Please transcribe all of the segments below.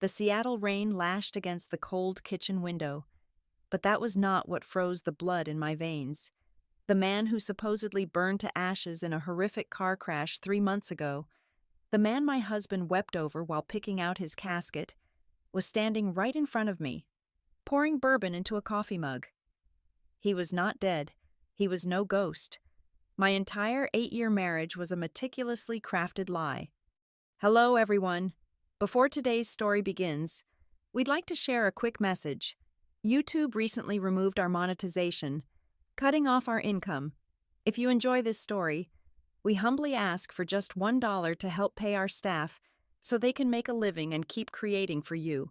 The Seattle rain lashed against the cold kitchen window, but that was not what froze the blood in my veins. The man who supposedly burned to ashes in a horrific car crash 3 months ago, the man my husband wept over while picking out his casket, was standing right in front of me, pouring bourbon into a coffee mug. He was not dead. He was no ghost. My entire 8-year marriage was a meticulously crafted lie. Hello, everyone. Before today's story begins, we'd like to share a quick message. YouTube recently removed our monetization, cutting off our income. If you enjoy this story, we humbly ask for just $1 to help pay our staff so they can make a living and keep creating for you.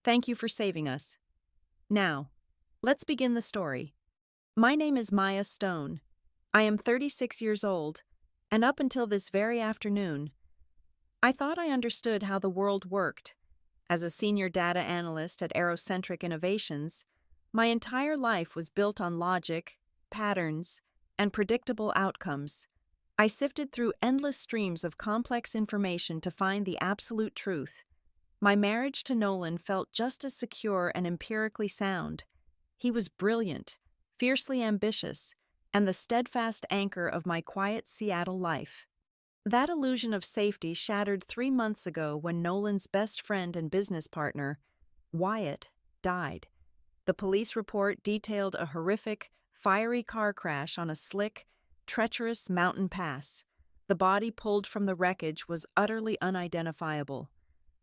Thank you for saving us. Now, let's begin the story. My name is Maya Stone. I am 36 years old, and up until this very afternoon, I thought I understood how the world worked. As a senior data analyst at Aerocentric Innovations, my entire life was built on logic, patterns, and predictable outcomes. I sifted through endless streams of complex information to find the absolute truth. My marriage to Nolan felt just as secure and empirically sound. He was brilliant, fiercely ambitious, and the steadfast anchor of my quiet Seattle life. That illusion of safety shattered 3 months ago when Nolan's best friend and business partner, Wyatt, died. The police report detailed a horrific, fiery car crash on a slick, treacherous mountain pass. The body pulled from the wreckage was utterly unidentifiable,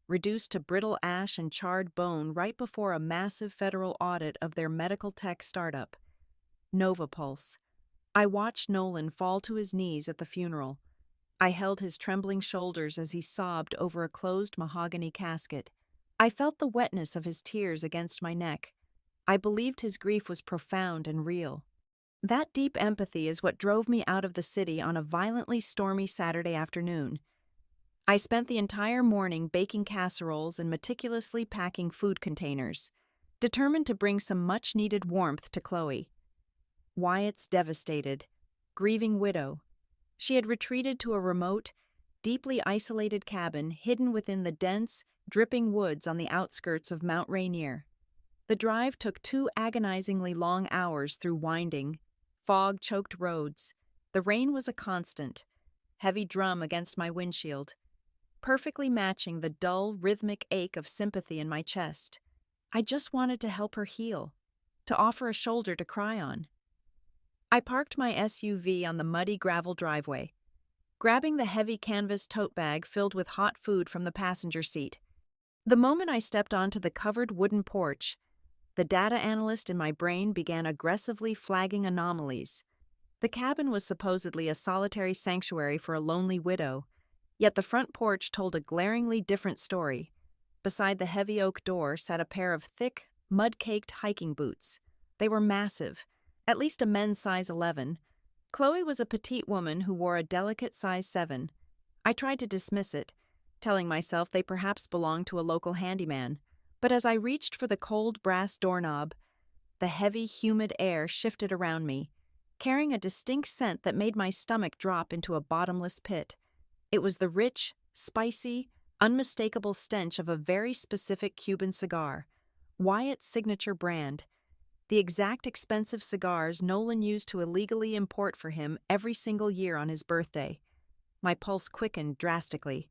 reduced to brittle ash and charred bone right before a massive federal audit of their medical tech startup, Novapulse. I watched Nolan fall to his knees at the funeral. I held his trembling shoulders as he sobbed over a closed mahogany casket. I felt the wetness of his tears against my neck. I believed his grief was profound and real. That deep empathy is what drove me out of the city on a violently stormy Saturday afternoon. I spent the entire morning baking casseroles and meticulously packing food containers, determined to bring some much-needed warmth to Chloe. Wyatt's devastated, grieving widow. She had retreated to a remote, deeply isolated cabin hidden within the dense, dripping woods on the outskirts of Mount Rainier. The drive took 2 agonizingly long hours through winding, fog-choked roads. The rain was a constant, heavy drum against my windshield, perfectly matching the dull, rhythmic ache of sympathy in my chest. I just wanted to help her heal, to offer a shoulder to cry on. I parked my SUV on the muddy gravel driveway, grabbing the heavy canvas tote bag filled with hot food from the passenger seat. The moment I stepped onto the covered wooden porch, the data analyst in my brain began aggressively flagging anomalies. The cabin was supposedly a solitary sanctuary for a lonely widow, yet the front porch told a glaringly different story. Beside the heavy oak door sat a pair of thick, mud-caked hiking boots. They were massive, at least a men's size 11. Chloe was a petite woman who wore a delicate size 7. I tried to dismiss it, telling myself they perhaps belonged to a local handyman. But as I reached for the cold brass doorknob, the heavy, humid air shifted around me, carrying a distinct scent that made my stomach drop into a bottomless pit. It was the rich, spicy, unmistakable stench of a very specific Cuban cigar, Wyatt's signature brand, the exact expensive cigars Nolan used to illegally import for him every single year on his birthday. My pulse quickened drastically,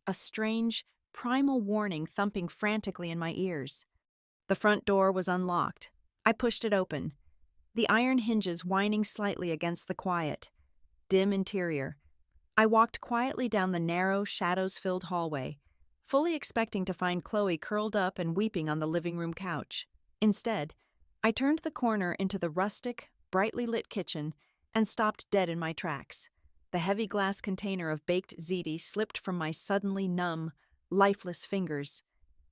a strange, primal warning thumping frantically in my ears. The front door was unlocked. I pushed it open, the iron hinges whining slightly against the quiet, dim interior. I walked quietly down the narrow, shadows-filled hallway, fully expecting to find Chloe curled up and weeping on the living room couch. Instead, I turned the corner into the rustic, brightly lit kitchen and stopped dead in my tracks. The heavy glass container of baked ziti slipped from my suddenly numb, lifeless fingers.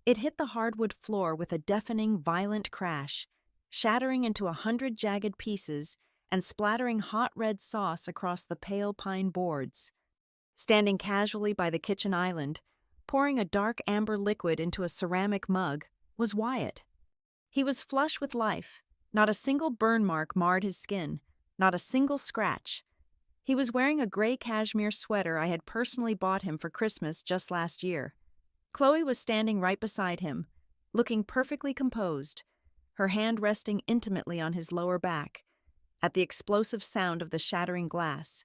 It hit the hardwood floor with a deafening, violent crash, shattering into 100 jagged pieces and splattering hot red sauce across the pale pine boards. Standing casually by the kitchen island, pouring a dark amber liquid into a ceramic mug, was Wyatt. He was flush with life. Not a single burn mark marred his skin, not a single scratch. He was wearing a gray cashmere sweater I had personally bought him for Christmas just last year. Chloe was standing right beside him, looking perfectly composed, her hand resting intimately on his lower back. At the explosive sound of the shattering glass,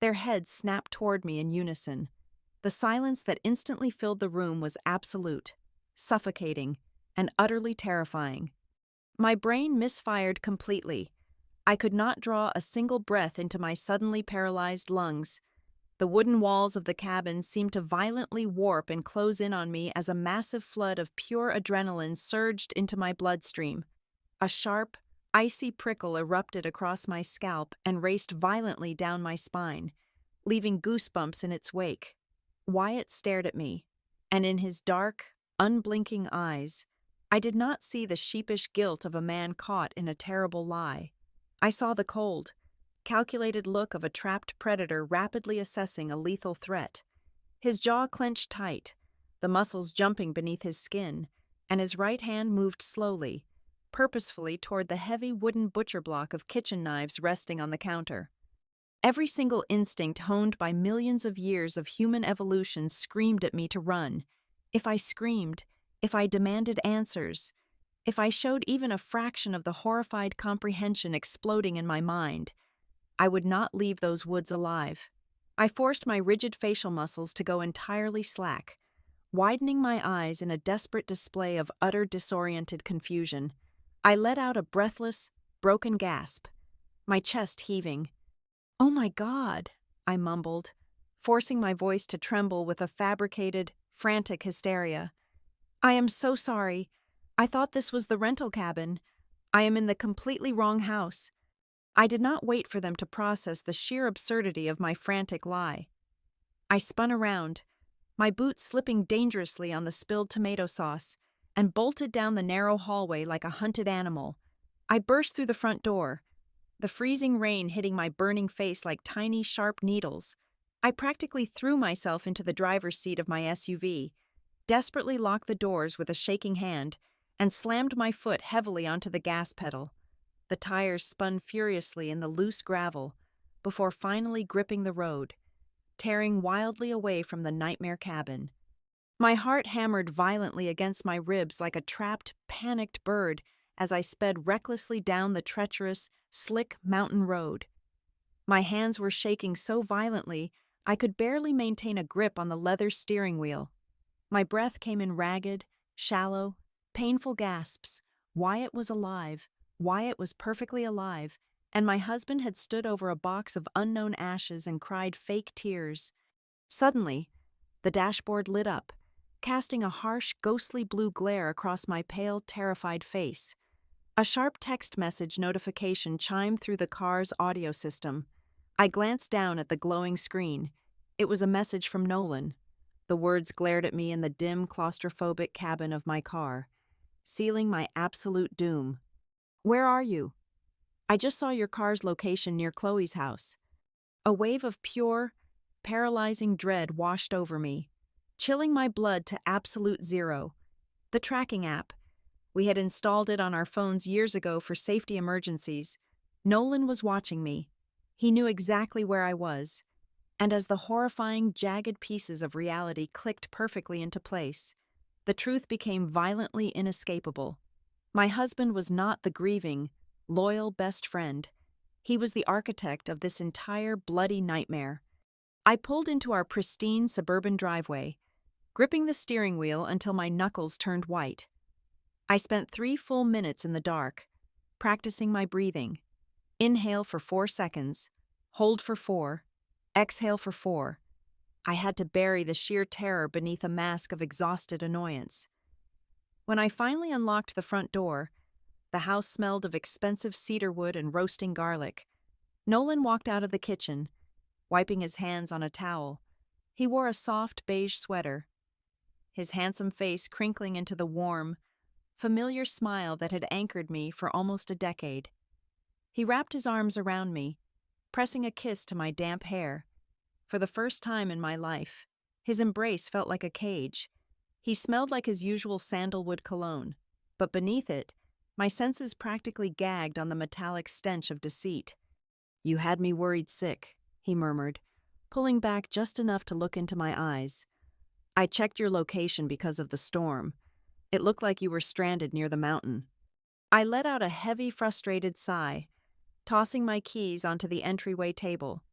their heads snapped toward me in unison. The silence that instantly filled the room was absolute, suffocating, and utterly terrifying. My brain misfired completely. I could not draw a single breath into my suddenly paralyzed lungs. The wooden walls of the cabin seemed to violently warp and close in on me as a massive flood of pure adrenaline surged into my bloodstream. A sharp, icy prickle erupted across my scalp and raced violently down my spine, leaving goosebumps in its wake. Wyatt stared at me, and in his dark, unblinking eyes, I did not see the sheepish guilt of a man caught in a terrible lie. I saw the cold, calculated look of a trapped predator rapidly assessing a lethal threat. His jaw clenched tight, the muscles jumping beneath his skin, and his right hand moved slowly, purposefully toward the heavy wooden butcher block of kitchen knives resting on the counter. Every single instinct honed by millions of years of human evolution screamed at me to run. If I screamed, if I demanded answers, if I showed even a fraction of the horrified comprehension exploding in my mind, I would not leave those woods alive. I forced my rigid facial muscles to go entirely slack, widening my eyes in a desperate display of utter disoriented confusion. I let out a breathless, broken gasp, my chest heaving. "Oh my God," I mumbled, forcing my voice to tremble with a fabricated, frantic hysteria. "I am so sorry. I thought this was the rental cabin. I am in the completely wrong house." I did not wait for them to process the sheer absurdity of my frantic lie. I spun around, my boots slipping dangerously on the spilled tomato sauce, and bolted down the narrow hallway like a hunted animal. I burst through the front door, the freezing rain hitting my burning face like tiny, sharp needles. I practically threw myself into the driver's seat of my SUV, desperately locked the doors with a shaking hand, and slammed my foot heavily onto the gas pedal. The tires spun furiously in the loose gravel before finally gripping the road, tearing wildly away from the nightmare cabin. My heart hammered violently against my ribs like a trapped, panicked bird as I sped recklessly down the treacherous, slick mountain road. My hands were shaking so violently I could barely maintain a grip on the leather steering wheel. My breath came in ragged, shallow, painful gasps. Wyatt was alive. Wyatt was perfectly alive, and my husband had stood over a box of unknown ashes and cried fake tears. Suddenly, the dashboard lit up, casting a harsh, ghostly blue glare across my pale, terrified face. A sharp text message notification chimed through the car's audio system. I glanced down at the glowing screen. It was a message from Nolan. The words glared at me in the dim, claustrophobic cabin of my car, sealing my absolute doom. "Where are you? I just saw your car's location near Chloe's house." A wave of pure, paralyzing dread washed over me, chilling my blood to absolute zero. The tracking app. We had installed it on our phones years ago for safety emergencies. Nolan was watching me. He knew exactly where I was. And as the horrifying, jagged pieces of reality clicked perfectly into place, the truth became violently inescapable. My husband was not the grieving, loyal best friend. He was the architect of this entire bloody nightmare. I pulled into our pristine suburban driveway, gripping the steering wheel until my knuckles turned white. I spent 3 full minutes in the dark, practicing my breathing. Inhale for 4 seconds, hold for 4, exhale for 4. I had to bury the sheer terror beneath a mask of exhausted annoyance. When I finally unlocked the front door, the house smelled of expensive cedarwood and roasting garlic. Nolan walked out of the kitchen, wiping his hands on a towel. He wore a soft beige sweater, his handsome face crinkling into the warm, familiar smile that had anchored me for almost a decade. He wrapped his arms around me, pressing a kiss to my damp hair. For the first time in my life, his embrace felt like a cage. He smelled like his usual sandalwood cologne, but beneath it, my senses practically gagged on the metallic stench of deceit. "You had me worried sick," he murmured, pulling back just enough to look into my eyes. I checked your location because of the storm. It looked like you were stranded near the mountain. I let out a heavy, frustrated sigh, tossing my keys onto the entryway table.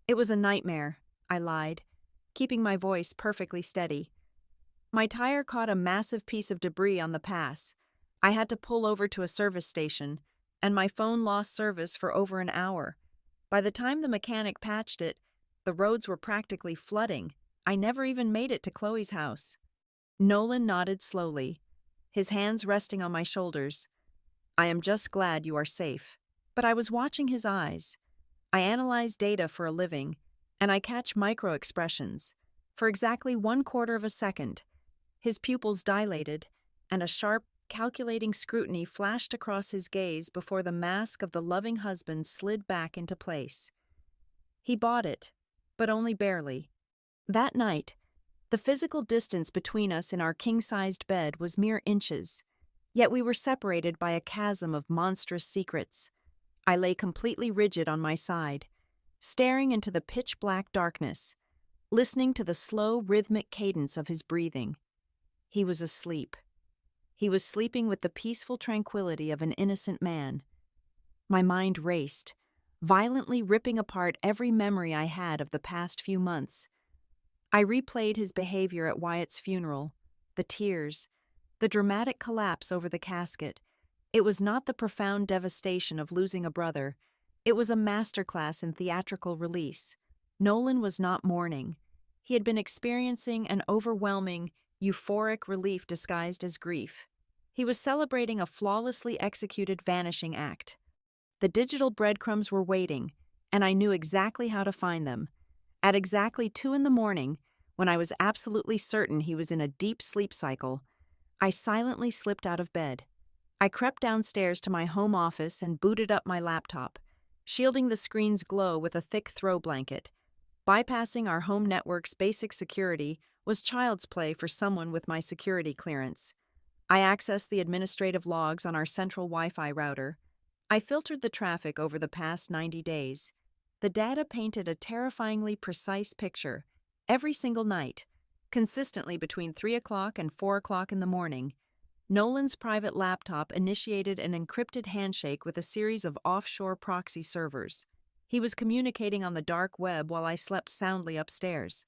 It was a nightmare, I lied, keeping my voice perfectly steady. My tire caught a massive piece of debris on the pass. I had to pull over to a service station, and my phone lost service for over an hour. By the time the mechanic patched it, the roads were practically flooding. I never even made it to Chloe's house. Nolan nodded slowly, his hands resting on my shoulders. I am just glad you are safe. But I was watching his eyes. I analyze data for a living, and I catch micro-expressions. For exactly 1/4 of a second, his pupils dilated, and a sharp, calculating scrutiny flashed across his gaze before the mask of the loving husband slid back into place. He bought it, but only barely. That night, the physical distance between us in our king-sized bed was mere inches, yet we were separated by a chasm of monstrous secrets. I lay completely rigid on my side, staring into the pitch-black darkness, listening to the slow, rhythmic cadence of his breathing. He was asleep. He was sleeping with the peaceful tranquility of an innocent man. My mind raced, violently ripping apart every memory I had of the past few months. I replayed his behavior at Wyatt's funeral, the tears, the dramatic collapse over the casket. It was not the profound devastation of losing a brother. It was a masterclass in theatrical release. Nolan was not mourning. He had been experiencing an overwhelming, euphoric relief disguised as grief. He was celebrating a flawlessly executed vanishing act. The digital breadcrumbs were waiting, and I knew exactly how to find them. At exactly 2 a.m, when I was absolutely certain he was in a deep sleep cycle, I silently slipped out of bed. I crept downstairs to my home office and booted up my laptop, shielding the screen's glow with a thick throw blanket. Bypassing our home network's basic security was child's play for someone with my security clearance. I accessed the administrative logs on our central Wi-Fi router. I filtered the traffic over the past 90 days. The data painted a terrifyingly precise picture, every single night, consistently between 3 o'clock and 4 o'clock in the morning. Nolan's private laptop initiated an encrypted handshake with a series of offshore proxy servers. He was communicating on the dark web while I slept soundly upstairs.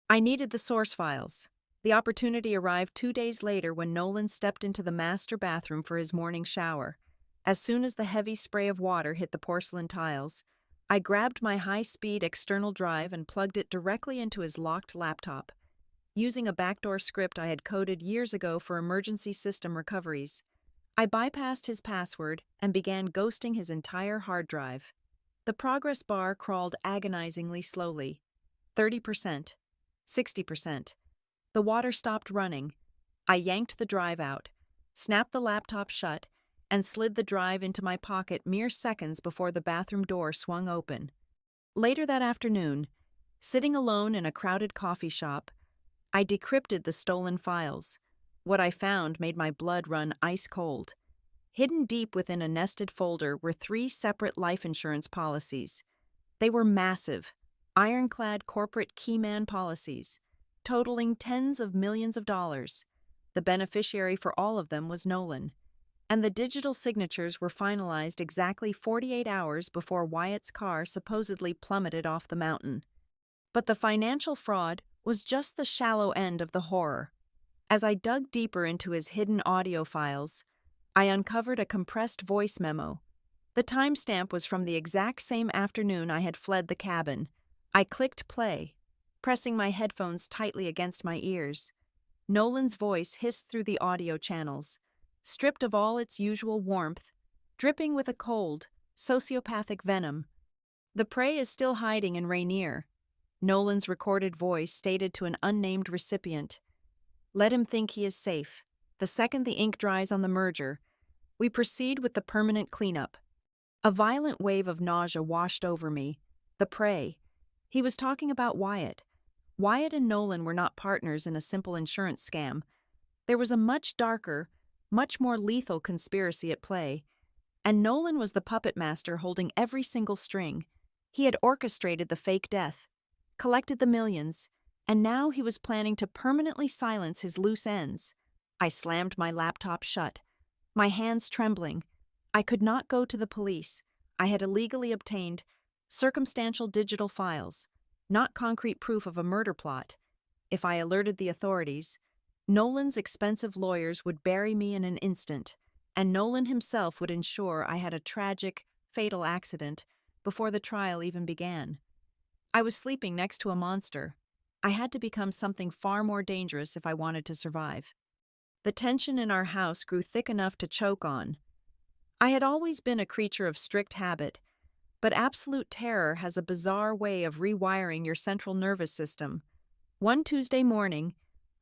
I needed the source files. The opportunity arrived 2 days later when Nolan stepped into the master bathroom for his morning shower. As soon as the heavy spray of water hit the porcelain tiles, I grabbed my high-speed external drive and plugged it directly into his locked laptop. Using a backdoor script I had coded years ago for emergency system recoveries, I bypassed his password and began ghosting his entire hard drive. The progress bar crawled agonizingly slowly. 30%, 60%. The water stopped running. I yanked the drive out, snapped the laptop shut, and slid the drive into my pocket mere seconds before the bathroom door swung open. Later that afternoon, sitting alone in a crowded coffee shop, I decrypted the stolen files. What I found made my blood run ice cold. Hidden deep within a nested folder were 3 separate life insurance policies. They were massive, ironclad corporate keyman policies, totaling tens of millions of dollars. The beneficiary for all of them was Nolan, and the digital signatures were finalized exactly 48 hours before Wyatt's car supposedly plummeted off the mountain. But the financial fraud was just the shallow end of the horror. As I dug deeper into his hidden audio files, I uncovered a compressed voice memo. The timestamp was from the exact same afternoon I had fled the cabin. I clicked play, pressing my headphones tightly against my ears. Nolan's voice hissed through the audio channels, stripped of all its usual warmth, dripping with a cold, sociopathic venom. "The prey is still hiding in Rainier," Nolan's recorded voice stated to an unnamed recipient. "Let him think he is safe. The second the ink dries on the merger, we proceed with the permanent cleanup." A violent wave of nausea washed over me. The prey. He was talking about Wyatt. Wyatt and Nolan were not partners in a simple insurance scam. There was a much darker, much more lethal conspiracy at play, and Nolan was the puppet master holding every single string. He had orchestrated the fake death, collected the millions, and now he was planning to permanently silence his loose ends. I slammed my laptop shut, my hands trembling. I could not go to the police. I had illegally obtained circumstantial digital files, not concrete proof of a murder plot. If I alerted the authorities, Nolan's expensive lawyers would bury me in an instant, and Nolan himself would ensure I had a tragic, fatal accident before the trial even began. I was sleeping next to a monster. I had to become something far more dangerous if I wanted to survive. The tension in our house grew thick enough to choke on. I had always been a creature of strict habit, but absolute terror has a bizarre way of rewiring your central nervous system. One Tuesday morning,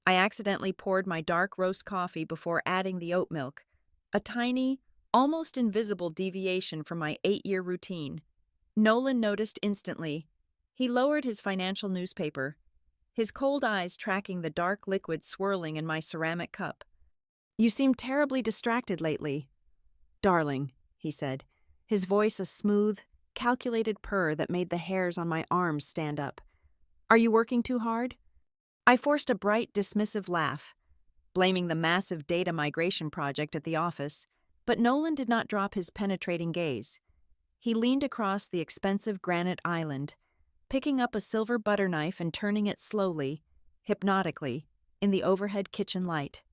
I accidentally poured my dark roast coffee before adding the oat milk, a tiny, almost invisible deviation from my 8-year routine. Nolan noticed instantly. He lowered his financial newspaper, his cold eyes tracking the dark liquid swirling in my ceramic cup. "You seem terribly distracted lately." "Darling," he said, his voice a smooth, calculated purr that made the hairs on my arms stand up. "Are you working too hard?" I forced a bright, dismissive laugh, blaming the massive data migration project at the office, but Nolan did not drop his penetrating gaze. He leaned across the expensive granite island, picking up a silver butter knife and turning it slowly, hypnotically, in the overhead kitchen light.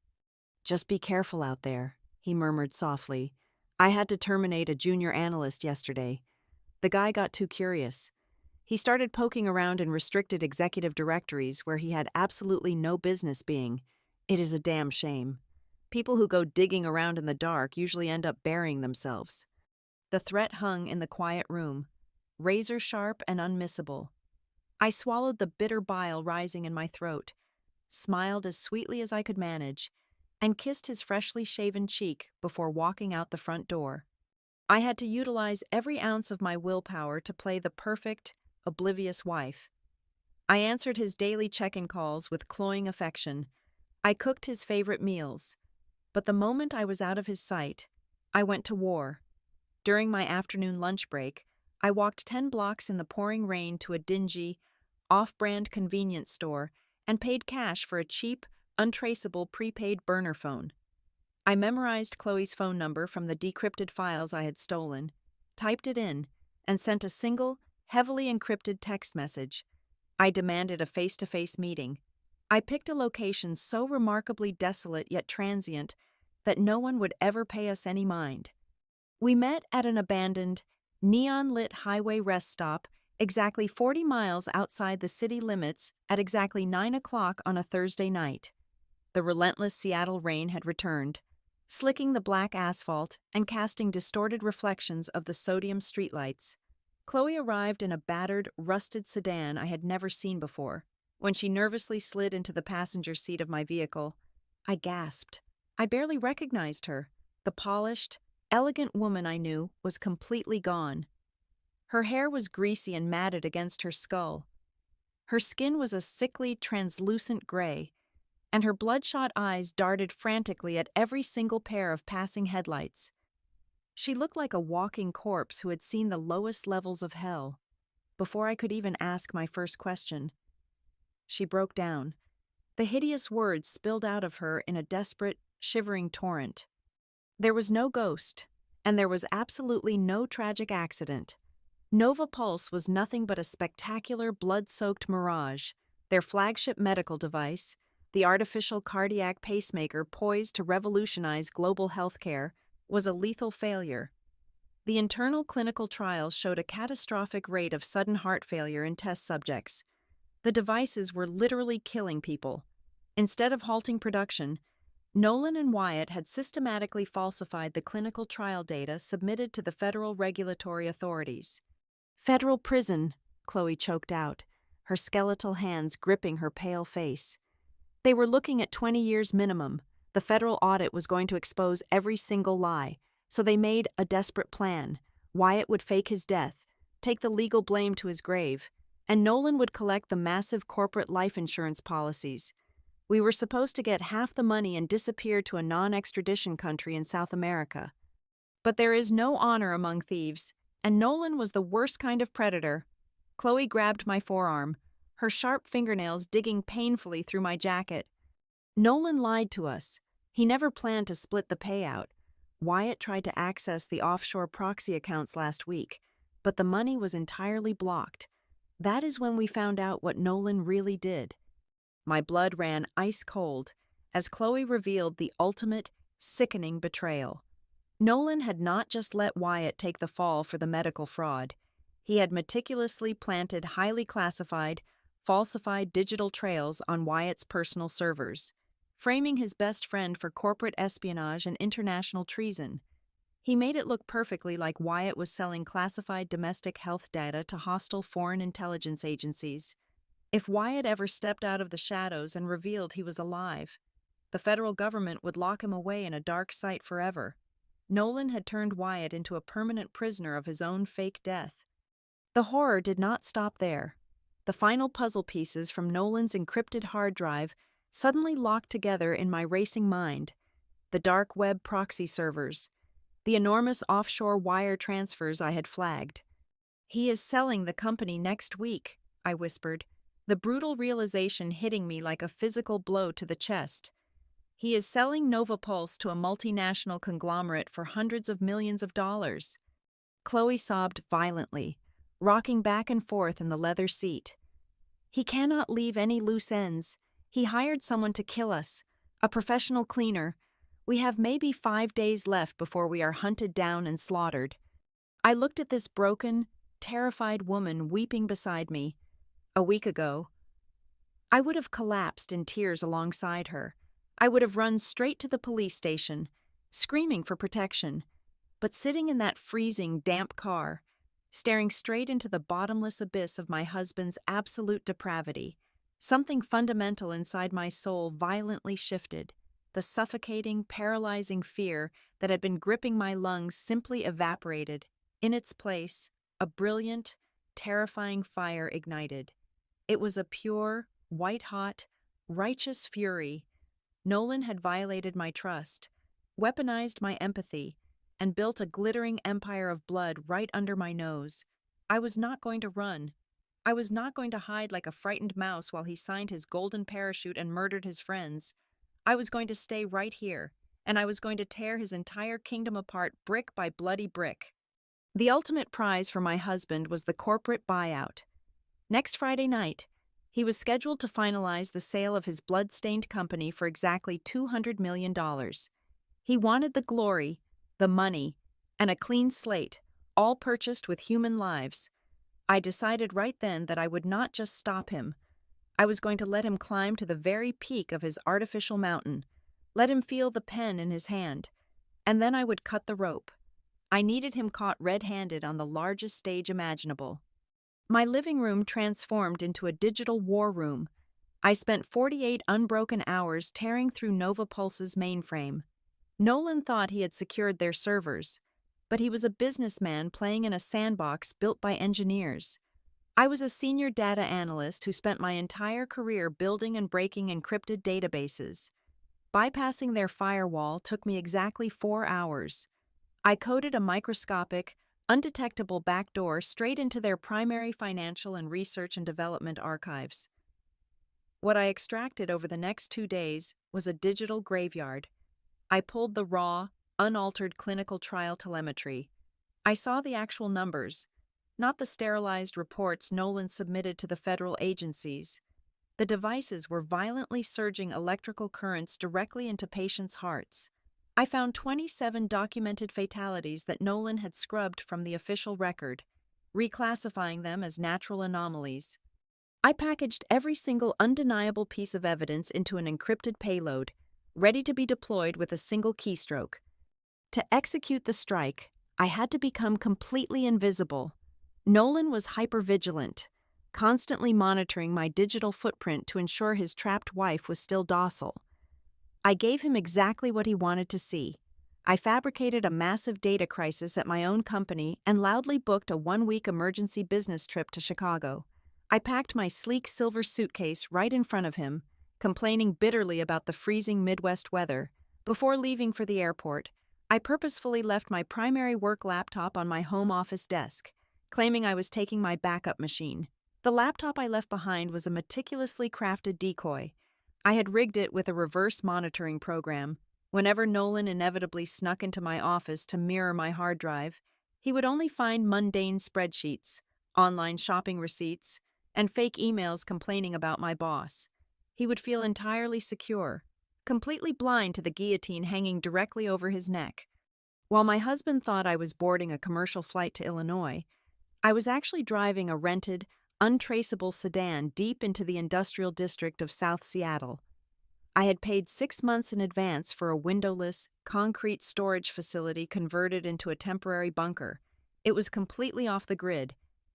"Just be careful out there," he murmured softly. "I had to terminate a junior analyst yesterday. The guy got too curious. He started poking around in restricted executive directories where he had absolutely no business being. It is a damn shame. People who go digging around in the dark usually end up burying themselves." The threat hung in the quiet room, razor sharp and unmissable. I swallowed the bitter bile rising in my throat, smiled as sweetly as I could manage, and kissed his freshly shaven cheek before walking out the front door. I had to utilize every ounce of my willpower to play the perfect, oblivious wife. I answered his daily check-in calls with cloying affection. I cooked his favorite meals. But the moment I was out of his sight, I went to war. During my afternoon lunch break, I walked 10 blocks in the pouring rain to a dingy, off-brand convenience store and paid cash for a cheap, untraceable prepaid burner phone. I memorized Chloe's phone number from the decrypted files I had stolen, typed it in, and sent a single, heavily encrypted text message. I demanded a face-to-face meeting. I picked a location so remarkably desolate yet transient that no one would ever pay us any mind. We met at an abandoned, neon-lit highway rest stop exactly 40 miles outside the city limits at exactly 9 o'clock on a Thursday night. The relentless Seattle rain had returned, slicking the black asphalt and casting distorted reflections of the sodium streetlights. Chloe arrived in a battered, rusted sedan I had never seen before. When she nervously slid into the passenger seat of my vehicle, I gasped. I barely recognized her. The polished, elegant woman I knew was completely gone. Her hair was greasy and matted against her skull. Her skin was a sickly, translucent gray, and her bloodshot eyes darted frantically at every single pair of passing headlights. She looked like a walking corpse who had seen the lowest levels of hell. Before I could even ask my first question, she broke down. The hideous words spilled out of her in a desperate, shivering torrent. There was no ghost, and there was absolutely no tragic accident. Nova Pulse was nothing but a spectacular, blood-soaked mirage. Their flagship medical device, the artificial cardiac pacemaker poised to revolutionize global healthcare, was a lethal failure. The internal clinical trials showed a catastrophic rate of sudden heart failure in test subjects. The devices were literally killing people. Instead of halting production, Nolan and Wyatt had systematically falsified the clinical trial data submitted to the federal regulatory authorities. "Federal prison," Chloe choked out, her skeletal hands gripping her pale face. They were looking at 20 years minimum. The federal audit was going to expose every single lie, so they made a desperate plan. Wyatt would fake his death, take the legal blame to his grave, and Nolan would collect the massive corporate life insurance policies. We were supposed to get half the money and disappear to a non-extradition country in South America. But there is no honor among thieves, and Nolan was the worst kind of predator. Chloe grabbed my forearm, her sharp fingernails digging painfully through my jacket. Nolan lied to us. He never planned to split the payout. Wyatt tried to access the offshore proxy accounts last week, but the money was entirely blocked. That is when we found out what Nolan really did. My blood ran ice cold as Chloe revealed the ultimate, sickening betrayal. Nolan had not just let Wyatt take the fall for the medical fraud. He had meticulously planted highly classified, falsified digital trails on Wyatt's personal servers, framing his best friend for corporate espionage and international treason. He made it look perfectly like Wyatt was selling classified domestic health data to hostile foreign intelligence agencies. If Wyatt ever stepped out of the shadows and revealed he was alive, the federal government would lock him away in a dark site forever. Nolan had turned Wyatt into a permanent prisoner of his own fake death. The horror did not stop there. The final puzzle pieces from Nolan's encrypted hard drive suddenly locked together in my racing mind. The dark web proxy servers, the enormous offshore wire transfers I had flagged. "He is selling the company next week," I whispered, the brutal realization hitting me like a physical blow to the chest. "He is selling Novapulse to a multinational conglomerate for hundreds of millions of dollars." Chloe sobbed violently, rocking back and forth in the leather seat. "He cannot leave any loose ends. He hired someone to kill us, a professional cleaner. We have maybe 5 days left before we are hunted down and slaughtered." I looked at this broken, terrified woman weeping beside me. A week ago, I would have collapsed in tears alongside her. I would have run straight to the police station, screaming for protection. But sitting in that freezing, damp car, staring straight into the bottomless abyss of my husband's absolute depravity, something fundamental inside my soul violently shifted. The suffocating, paralyzing fear that had been gripping my lungs simply evaporated. In its place, a brilliant, terrifying fire ignited. It was a pure, white-hot, righteous fury. Nolan had violated my trust, weaponized my empathy, and built a glittering empire of blood right under my nose. I was not going to run. I was not going to hide like a frightened mouse while he signed his golden parachute and murdered his friends. I was going to stay right here, and I was going to tear his entire kingdom apart brick by bloody brick. The ultimate prize for my husband was the corporate buyout. Next Friday night, he was scheduled to finalize the sale of his blood-stained company for exactly $200 million. He wanted the glory, the money, and a clean slate, all purchased with human lives. I decided right then that I would not just stop him. I was going to let him climb to the very peak of his artificial mountain, let him feel the pen in his hand, and then I would cut the rope. I needed him caught red-handed on the largest stage imaginable. My living room transformed into a digital war room. I spent 48 unbroken hours tearing through Novapulse's mainframe. Nolan thought he had secured their servers, but he was a businessman playing in a sandbox built by engineers. I was a senior data analyst who spent my entire career building and breaking encrypted databases. Bypassing their firewall took me exactly 4 hours. I coded a microscopic, undetectable backdoor straight into their primary financial and research and development archives. What I extracted over the next 2 days was a digital graveyard. I pulled the raw, unaltered clinical trial telemetry. I saw the actual numbers, not the sterilized reports Nolan submitted to the federal agencies. The devices were violently surging electrical currents directly into patients' hearts. I found 27 documented fatalities that Nolan had scrubbed from the official record, reclassifying them as natural anomalies. I packaged every single undeniable piece of evidence into an encrypted payload, ready to be deployed with a single keystroke. To execute the strike, I had to become completely invisible. Nolan was hypervigilant, constantly monitoring my digital footprint to ensure his trapped wife was still docile. I gave him exactly what he wanted to see. I fabricated a massive data crisis at my own company and loudly booked a 1-week emergency business trip to Chicago. I packed my sleek silver suitcase right in front of him, complaining bitterly about the freezing Midwest weather. Before leaving for the airport, I purposefully left my primary work laptop on my home office desk, claiming I was taking my backup machine. The laptop I left behind was a meticulously crafted decoy. I had rigged it with a reverse monitoring program. Whenever Nolan inevitably snuck into my office to mirror my hard drive, he would only find mundane spreadsheets, online shopping receipts, and fake emails complaining about my boss. He would feel entirely secure, completely blind to the guillotine hanging directly over his neck. While my husband thought I was boarding a commercial flight to Illinois, I was actually driving a rented, untraceable sedan deep into the industrial district of South Seattle. I had paid 6 months in advance for a windowless, concrete storage facility converted into a temporary bunker. It was completely off the grid.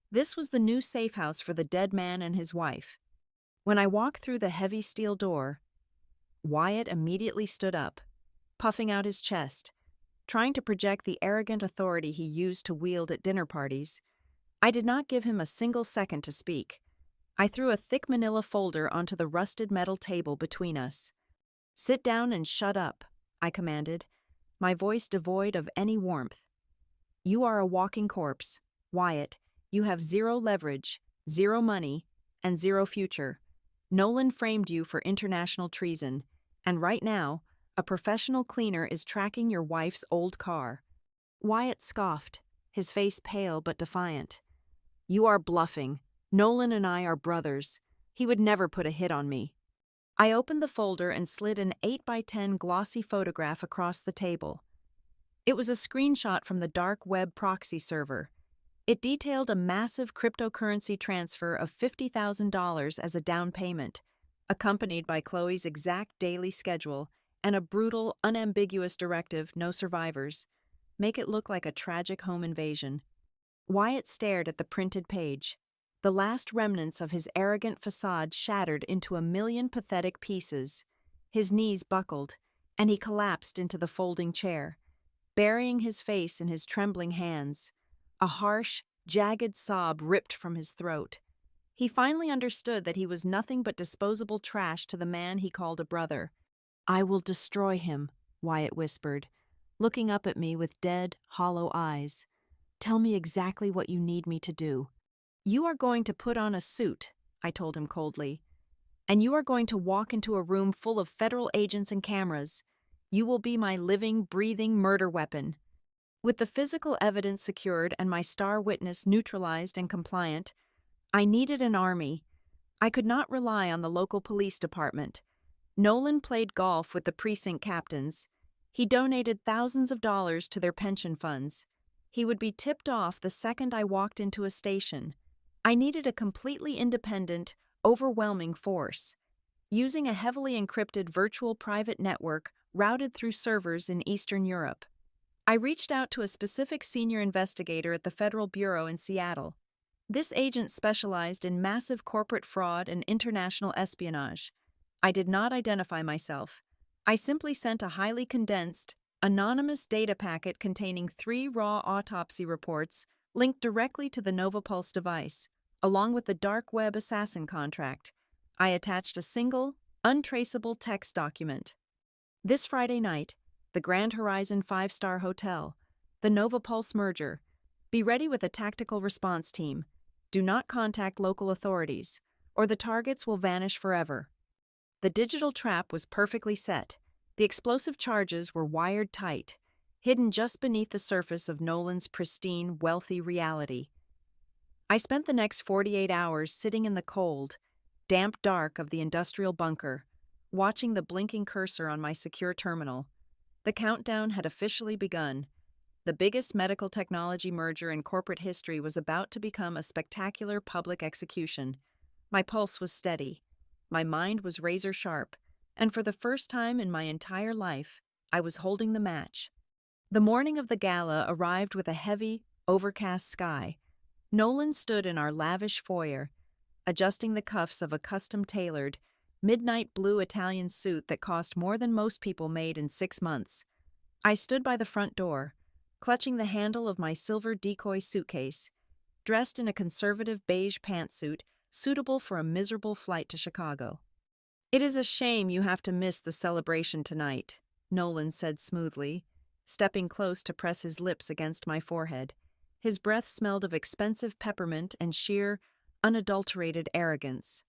This was the new safe house for the dead man and his wife. When I walked through the heavy steel door, Wyatt immediately stood up, puffing out his chest, trying to project the arrogant authority he used to wield at dinner parties. I did not give him a single second to speak. I threw a thick manila folder onto the rusted metal table between us. "Sit down and shut up," I commanded, my voice devoid of any warmth. "You are a walking corpse, Wyatt. You have zero leverage, zero money, and zero future. Nolan framed you for international treason, and right now, a professional cleaner is tracking your wife's old car." Wyatt scoffed, his face pale but defiant. "You are bluffing. Nolan and I are brothers. He would never put a hit on me." I opened the folder and slid an 8x10 glossy photograph across the table. It was a screenshot from the dark web proxy server. It detailed a massive cryptocurrency transfer of $50,000 as a down payment, accompanied by Chloe's exact daily schedule and a brutal, unambiguous directive: no survivors. Make it look like a tragic home invasion. Wyatt stared at the printed page. The last remnants of his arrogant facade shattered into a million pathetic pieces. His knees buckled, and he collapsed into the folding chair, burying his face in his trembling hands. A harsh, jagged sob ripped from his throat. He finally understood that he was nothing but disposable trash to the man he called a brother. "I will destroy him," Wyatt whispered, looking up at me with dead, hollow eyes. "Tell me exactly what you need me to do." "You are going to put on a suit," I told him coldly, "and you are going to walk into a room full of federal agents and cameras. You will be my living, breathing murder weapon." With the physical evidence secured and my star witness neutralized and compliant, I needed an army. I could not rely on the local police department. Nolan played golf with the precinct captains. He donated thousands of dollars to their pension funds. He would be tipped off the second I walked into a station. I needed a completely independent, overwhelming force. Using a heavily encrypted virtual private network routed through servers in Eastern Europe, I reached out to a specific senior investigator at the Federal Bureau in Seattle. This agent specialized in massive corporate fraud and international espionage. I did not identify myself. I simply sent a highly condensed, anonymous data packet containing 3 raw autopsy reports linked directly to the Novapulse device, along with the dark web assassin contract. I attached a single, untraceable text document. "This Friday night, the Grand Horizon 5-star hotel, the Novapulse merger. Be ready with a tactical response team. Do not contact local authorities, or the targets will vanish forever." The digital trap was perfectly set. The explosive charges were wired tight, hidden just beneath the surface of Nolan's pristine, wealthy reality. I spent the next 48 hours sitting in the cold, damp dark of the industrial bunker, watching the blinking cursor on my secure terminal. The countdown had officially begun. The biggest medical technology merger in corporate history was about to become a spectacular public execution. My pulse was steady. My mind was razor sharp, and for the first time in my entire life, I was holding the match. The morning of the gala arrived with a heavy, overcast sky. Nolan stood in our lavish foyer, adjusting the cuffs of a custom-tailored, midnight blue Italian suit that cost more than most people made in 6 months. I stood by the front door, clutching the handle of my silver decoy suitcase, dressed in a conservative beige pantsuit suitable for a miserable flight to Chicago. "It is a shame you have to miss the celebration tonight," Nolan said smoothly, stepping close to press his lips against my forehead. His breath smelled of expensive peppermint and sheer, unadulterated arrogance.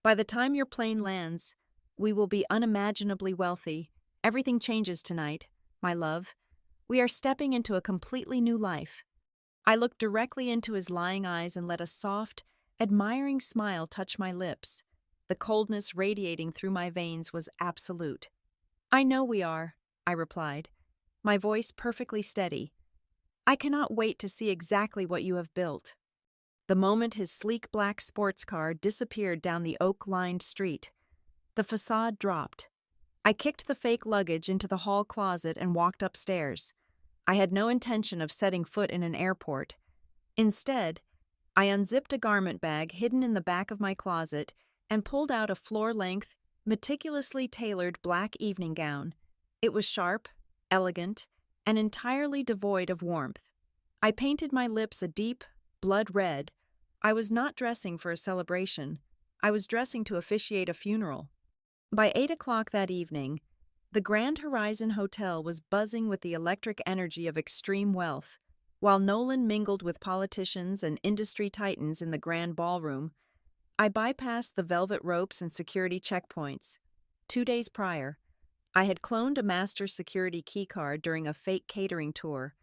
By the time your plane lands, we will be unimaginably wealthy. Everything changes tonight, my love. We are stepping into a completely new life. I looked directly into his lying eyes and let a soft, admiring smile touch my lips. The coldness radiating through my veins was absolute. I know we are, I replied, my voice perfectly steady. I cannot wait to see exactly what you have built. The moment his sleek black sports car disappeared down the oak-lined street, the facade dropped. I kicked the fake luggage into the hall closet and walked upstairs. I had no intention of setting foot in an airport. Instead, I unzipped a garment bag hidden in the back of my closet and pulled out a floor-length, meticulously tailored black evening gown. It was sharp, elegant, and entirely devoid of warmth. I painted my lips a deep, blood red. I was not dressing for a celebration. I was dressing to officiate a funeral. By 8 o'clock that evening, the Grand Horizon Hotel was buzzing with the electric energy of extreme wealth. While Nolan mingled with politicians and industry titans in the grand ballroom, I bypassed the velvet ropes and security checkpoints. 2 days prior, I had cloned a master security keycard during a fake catering tour.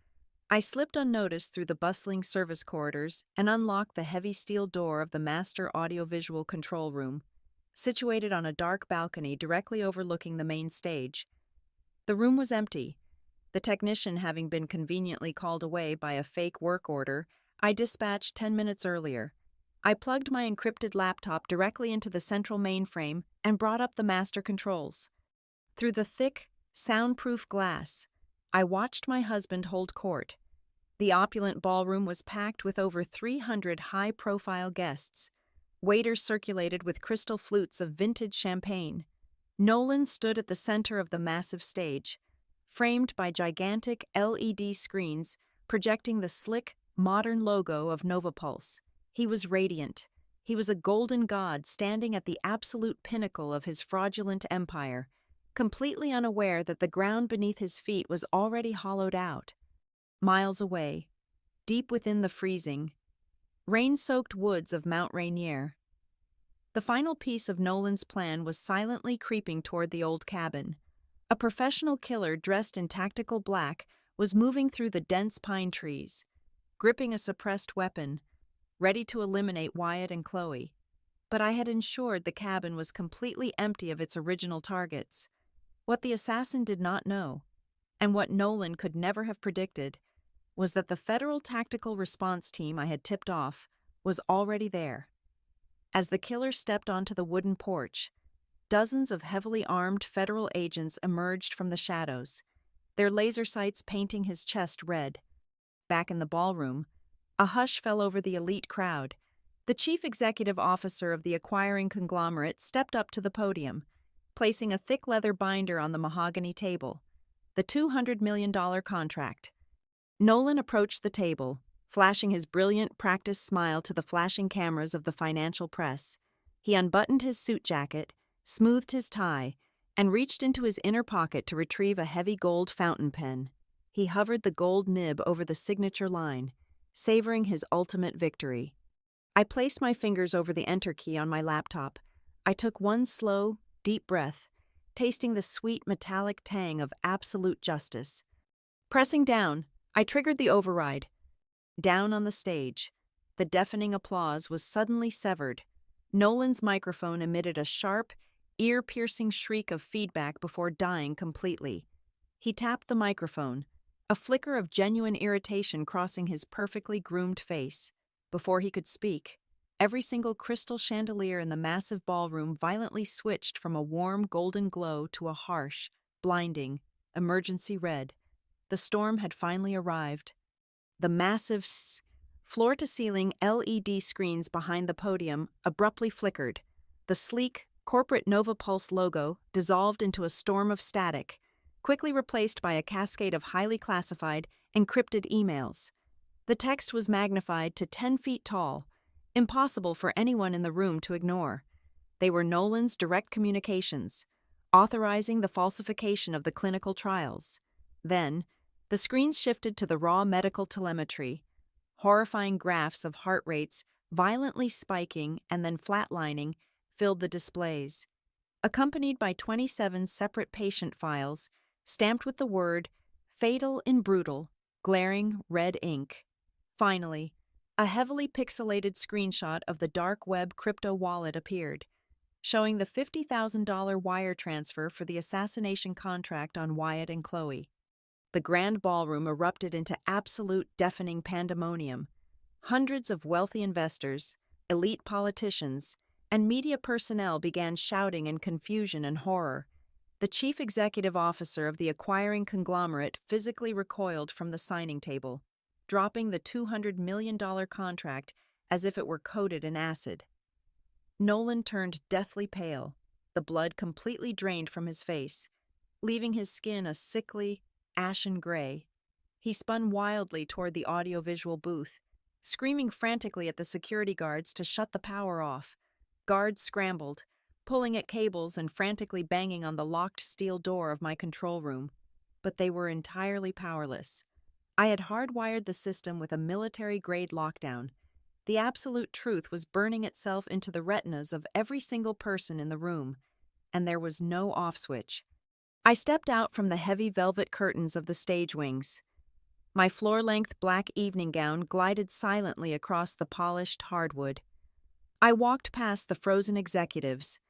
I slipped unnoticed through the bustling service corridors and unlocked the heavy steel door of the master audiovisual control room, situated on a dark balcony directly overlooking the main stage. The room was empty. The technician having been conveniently called away by a fake work order I dispatched 10 minutes earlier. I plugged my encrypted laptop directly into the central mainframe and brought up the master controls. Through the thick, soundproof glass, I watched my husband hold court. The opulent ballroom was packed with over 300 high-profile guests. Waiters circulated with crystal flutes of vintage champagne. Nolan stood at the center of the massive stage, framed by gigantic LED screens projecting the slick, modern logo of Novapulse. He was radiant. He was a golden god standing at the absolute pinnacle of his fraudulent empire, completely unaware that the ground beneath his feet was already hollowed out. Miles away, deep within the freezing, rain-soaked woods of Mount Rainier, the final piece of Nolan's plan was silently creeping toward the old cabin. A professional killer dressed in tactical black was moving through the dense pine trees, gripping a suppressed weapon, ready to eliminate Wyatt and Chloe. But I had ensured the cabin was completely empty of its original targets. What the assassin did not know, and what Nolan could never have predicted, was that the Federal Tactical Response Team I had tipped off was already there. As the killer stepped onto the wooden porch, dozens of heavily armed federal agents emerged from the shadows, their laser sights painting his chest red. Back in the ballroom, a hush fell over the elite crowd. The chief executive officer of the acquiring conglomerate stepped up to the podium, placing a thick leather binder on the mahogany table. The $200 million contract. Nolan approached the table, flashing his brilliant, practiced smile to the flashing cameras of the financial press. He unbuttoned his suit jacket, smoothed his tie, and reached into his inner pocket to retrieve a heavy gold fountain pen. He hovered the gold nib over the signature line, savoring his ultimate victory. I placed my fingers over the enter key on my laptop. I took one slow, deep breath, tasting the sweet metallic tang of absolute justice. Pressing down, I triggered the override. Down on the stage, the deafening applause was suddenly severed. Nolan's microphone emitted a sharp, ear-piercing shriek of feedback before dying completely. He tapped the microphone, a flicker of genuine irritation crossing his perfectly groomed face. Before he could speak, every single crystal chandelier in the massive ballroom violently switched from a warm golden glow to a harsh, blinding, emergency red. The storm had finally arrived. The massive floor-to-ceiling LED screens behind the podium abruptly flickered. The sleek, corporate Novapulse logo dissolved into a storm of static, quickly replaced by a cascade of highly classified, encrypted emails. The text was magnified to 10 feet tall, impossible for anyone in the room to ignore. They were Nolan's direct communications, authorizing the falsification of the clinical trials. Then, the screens shifted to the raw medical telemetry, horrifying graphs of heart rates, violently spiking and then flatlining, filled the displays, accompanied by 27 separate patient files stamped with the word "Fatal in Brutal," glaring red ink. Finally, a heavily pixelated screenshot of the dark web crypto wallet appeared, showing the $50,000 wire transfer for the assassination contract on Wyatt and Chloe. The grand ballroom erupted into absolute deafening pandemonium. Hundreds of wealthy investors, elite politicians, and media personnel began shouting in confusion and horror. The chief executive officer of the acquiring conglomerate physically recoiled from the signing table, dropping the $200 million contract as if it were coated in acid. Nolan turned deathly pale, the blood completely drained from his face, leaving his skin a sickly, ashen gray. He spun wildly toward the audiovisual booth, screaming frantically at the security guards to shut the power off. Guards scrambled, pulling at cables and frantically banging on the locked steel door of my control room, but they were entirely powerless. I had hardwired the system with a military-grade lockdown. The absolute truth was burning itself into the retinas of every single person in the room, and there was no off switch. I stepped out from the heavy velvet curtains of the stage wings. My floor-length black evening gown glided silently across the polished hardwood. I walked past the frozen executives,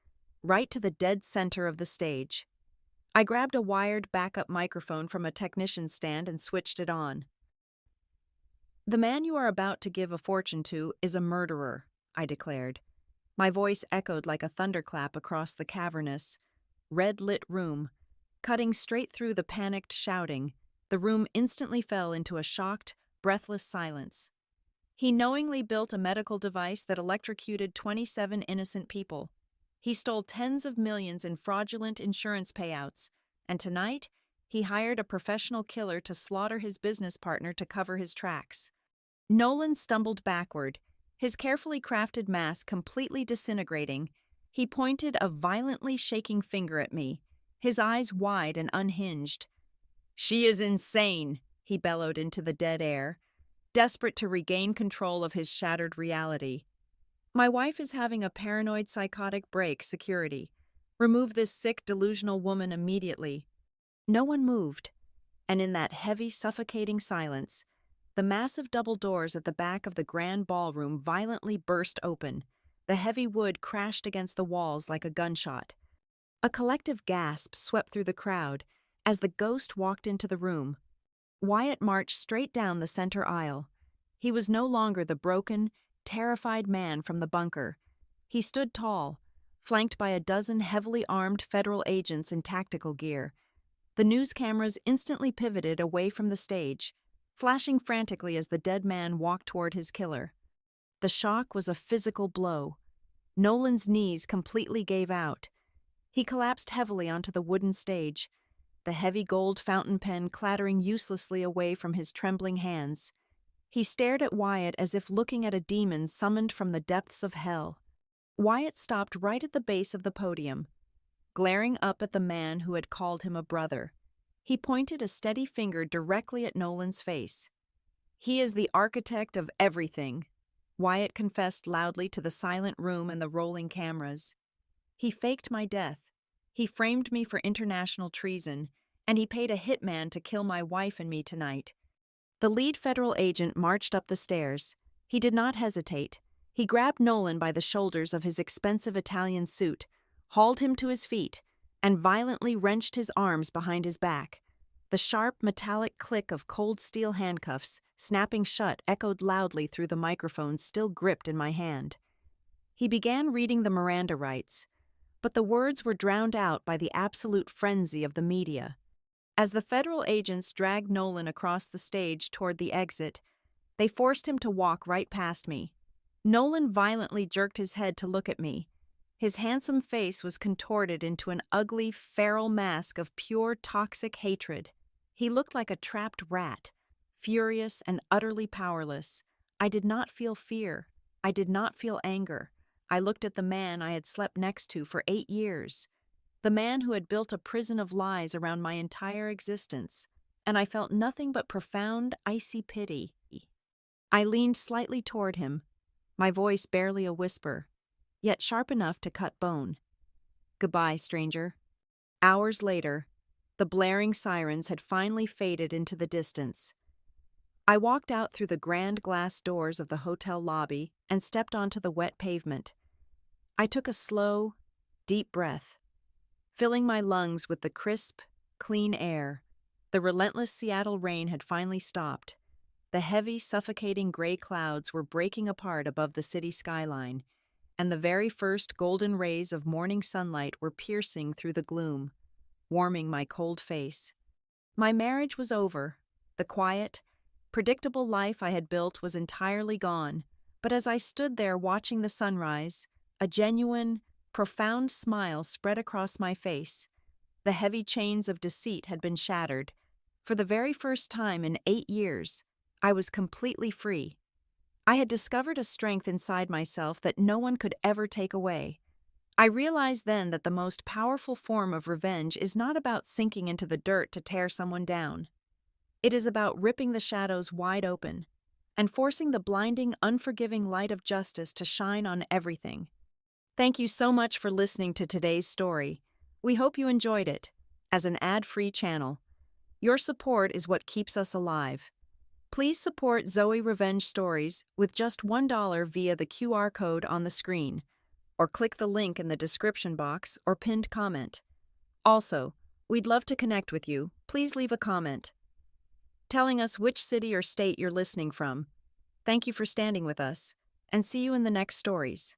right to the dead center of the stage. I grabbed a wired backup microphone from a technician's stand and switched it on. "The man you are about to give a fortune to is a murderer," I declared. My voice echoed like a thunderclap across the cavernous, red-lit room. Cutting straight through the panicked shouting, the room instantly fell into a shocked, breathless silence. "He knowingly built a medical device that electrocuted 27 innocent people. He stole tens of millions in fraudulent insurance payouts, and tonight, he hired a professional killer to slaughter his business partner to cover his tracks." Nolan stumbled backward, his carefully crafted mask completely disintegrating. He pointed a violently shaking finger at me, his eyes wide and unhinged. "She is insane," he bellowed into the dead air, desperate to regain control of his shattered reality. "My wife is having a paranoid psychotic break, security. Remove this sick, delusional woman immediately." No one moved, and in that heavy, suffocating silence, the massive double doors at the back of the grand ballroom violently burst open. The heavy wood crashed against the walls like a gunshot. A collective gasp swept through the crowd as the ghost walked into the room. Wyatt marched straight down the center aisle. He was no longer the broken, terrified man from the bunker. He stood tall, flanked by a dozen heavily armed federal agents in tactical gear. The news cameras instantly pivoted away from the stage, flashing frantically as the dead man walked toward his killer. The shock was a physical blow. Nolan's knees completely gave out. He collapsed heavily onto the wooden stage, the heavy gold fountain pen clattering uselessly away from his trembling hands. He stared at Wyatt as if looking at a demon summoned from the depths of hell. Wyatt stopped right at the base of the podium, glaring up at the man who had called him a brother. He pointed a steady finger directly at Nolan's face. "He is the architect of everything," Wyatt confessed loudly to the silent room and the rolling cameras. "He faked my death. He framed me for international treason, and he paid a hitman to kill my wife and me tonight." The lead federal agent marched up the stairs. He did not hesitate. He grabbed Nolan by the shoulders of his expensive Italian suit, hauled him to his feet, and violently wrenched his arms behind his back. The sharp, metallic click of cold steel handcuffs, snapping shut, echoed loudly through the microphones still gripped in my hand. He began reading the Miranda rights, but the words were drowned out by the absolute frenzy of the media. As the federal agents dragged Nolan across the stage toward the exit, they forced him to walk right past me. Nolan violently jerked his head to look at me. His handsome face was contorted into an ugly, feral mask of pure, toxic hatred. He looked like a trapped rat, furious and utterly powerless. I did not feel fear. I did not feel anger. I looked at the man I had slept next to for 8 years, the man who had built a prison of lies around my entire existence, and I felt nothing but profound, icy pity. I leaned slightly toward him, my voice barely a whisper, yet sharp enough to cut bone. Goodbye, stranger. Hours later, the blaring sirens had finally faded into the distance. I walked out through the grand glass doors of the hotel lobby and stepped onto the wet pavement. I took a slow, deep breath, filling my lungs with the crisp, clean air. The relentless Seattle rain had finally stopped. The heavy, suffocating gray clouds were breaking apart above the city skyline, and the very first golden rays of morning sunlight were piercing through the gloom, warming my cold face. My marriage was over. The quiet, predictable life I had built was entirely gone, but as I stood there watching the sunrise, a genuine, profound smile spread across my face. The heavy chains of deceit had been shattered. For the very first time in 8 years, I was completely free. I had discovered a strength inside myself that no one could ever take away. I realized then that the most powerful form of revenge is not about sinking into the dirt to tear someone down. It is about ripping the shadows wide open and forcing the blinding, unforgiving light of justice to shine on everything. Thank you so much for listening to today's story. We hope you enjoyed it. As an ad-free channel, your support is what keeps us alive. Please support Zoe Revenge Stories with just $1 via the QR code on the screen, or click the link in the description box or pinned comment. Also, we'd love to connect with you. Please leave a comment telling us which city or state you're listening from. Thank you for standing with us, and see you in the next stories.